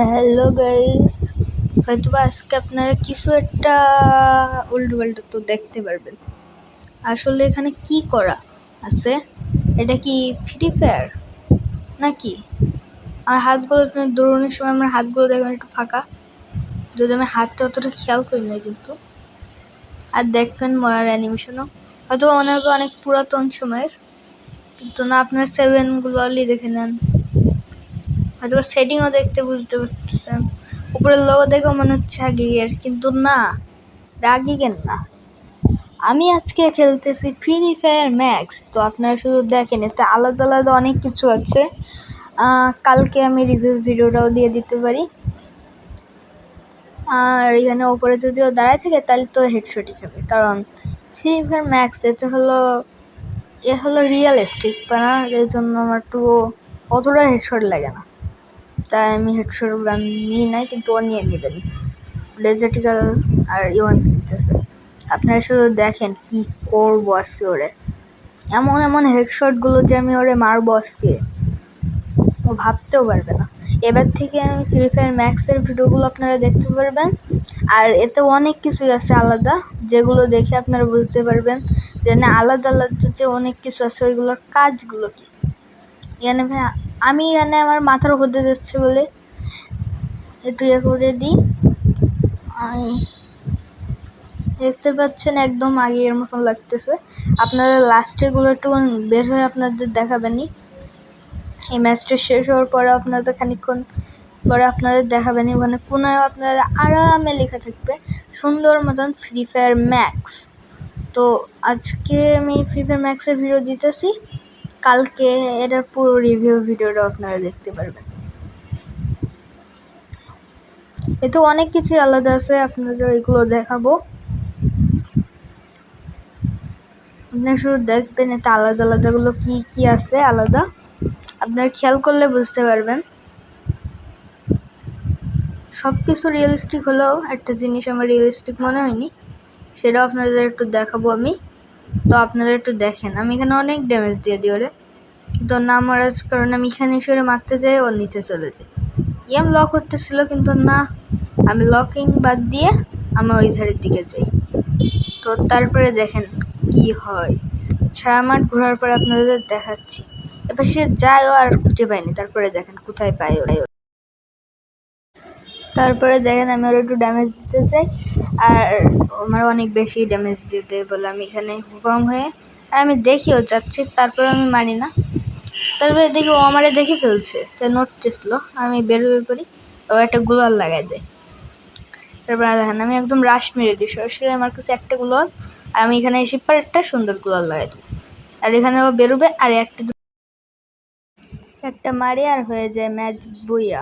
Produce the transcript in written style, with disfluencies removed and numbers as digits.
Hello guys, হয়তো আজকে আপনারা কিছু একটা উল্টোপাল্টা তো দেখতে পারবেন। আসলে এখানে কি করা আছে? এটা কি ফ্রি ফায়ার নাকি? আর হাতগুলো দৌড়ানোর সময় আমার হাতগুলো দেখবেন একটু ফাঁকা, যদি আমি হাতটা অতটা খেয়াল করি না যেহেতু। আর দেখবেন মরার অ্যানিমেশনও হয়তো মনে হবে অনেক পুরাতন সময়ের, কিন্তু না, আপনার 7গুলো অনলি দেখে নেন, হয়তো সেটিংও দেখতে বুঝতে পারতেছেন। উপরের লোগো দেখেও মনে হচ্ছে আগের, কিন্তু না, রাগি কেন না। আমি আজকে খেলতেছি ফ্রি ফায়ার ম্যাক্স। তো আপনারা শুধু দেখেন, এতে আলাদা আলাদা অনেক কিছু আছে। কালকে আমি রিভিউ ভিডিওটাও দিয়ে দিতে পারি। আর এখানে ওপরে যদিও দাঁড়ায় থাকে তাহলে তো হেডশটই খাবে, কারণ ফ্রি ফায়ার ম্যাক্স এ হলো রিয়েলিস্টিক না, এই জন্য আমার তো অতটা হেডশট লাগে না, তাই আমি হেডশট গান নিই নাই, কিন্তু ও নিয়ে নেবেন। ডেজার্টিক্যাল আর ইউএন নিতেছে। আপনারা শুধু দেখেন কি করবো আজকে ওরে, এমন এমন হেডশটগুলো যে আমি ওরে মারবো আজকে, ও ভাবতেও পারবে না। এবার থেকে আমি ফ্রি ফায়ার ম্যাক্সের ভিডিওগুলো আপনারা দেখতে পারবেন। আর এতে অনেক কিছুই আছে আলাদা, যেগুলো দেখে আপনারা বুঝতে পারবেন যে না, আলাদা আলাদা যে অনেক কিছু আছে, ওইগুলোর কাজগুলো কি। এখানে ভাই আমি এখানে আমার মাথার উপর দিয়ে যাচ্ছে বলে একটু ইয়ে করে দিই। দেখতে পাচ্ছেন একদম আগের মতন লাগতেছে। আপনারা লাস্টেগুলো একটু বের হয়ে আপনাদের দেখাবেনি। এই ম্যাচটা শেষ হওয়ার পরে আপনাদের খানিকক্ষণ পরে আপনাদের দেখাবেনি, ওখানে কোনায় আপনারা আরামে লেখা থাকবে সুন্দর মতন ফ্রি ফায়ার ম্যাক্স। তো আজকে আমি ফ্রি ফায়ার ম্যাক্সের ভিডিও দিতেছি, কালকে এটার পুরো রিভিউ ভিডিওটা আপনারা দেখতে পারবেন। এতে অনেক কিছু আলাদা আছে, আপনাদের এগুলো দেখাবো। আপনারা শুধু দেখবেন এতে আলাদা আলাদাগুলো কি কি আছে আলাদা, আপনারা খেয়াল করলে বুঝতে পারবেন। সব কিছু রিয়েলিস্টিক হলেও একটা জিনিস আমার রিয়েলিস্টিক মনে হয়নি, সেটাও আপনাদের একটু দেখাবো আমি। তো আপনারা একটু দেখেন, আমি এখানে অনেক ড্যামেজ দিয়ে দিই ওরে, তো না মারার কারণে আমি এখানে এসে মারতে যাই, ওর নিচে চলে যাই। গেম লক করতেছিল, কিন্তু না, আমি লকিং বাদ দিয়ে আমি ওই ধারের দিকে যাই। তো তারপরে দেখেন কি হয়, সারা মাঠ ঘোরার পরে আপনাদের দেখাচ্ছি। এবার সে যায়ও আর খুঁজে পায়নি, তারপরে দেখেন কোথায় পায় ওরা। তারপরে দেখেন আমি ওর একটু ড্যামেজ দিতে চাই, আর আমার অনেক বেশি ড্যামেজ দিতে বলে আমি এখানে হুকম হয়ে, আর আমি দেখিও যাচ্ছি, তারপরে আমি মারি না। তারপরে দেখি ও আমারে দেখে ফেলছে, যে নোট ছিল, আমি বের হয়ে পড়ি, ও একটা গুলাল লাগাই দেয়। তারপরে দেখেন আমি একদম রাশ মেরে দিই, সরাসরি আমার কাছে একটা গুলাল, আর আমি এখানে এসে পর একটা সুন্দর গুলাল লাগাই দেবো, আর এখানে ও বেরোবে, আর একটা মারি আর হয়ে যায় ম্যাচ বইয়া।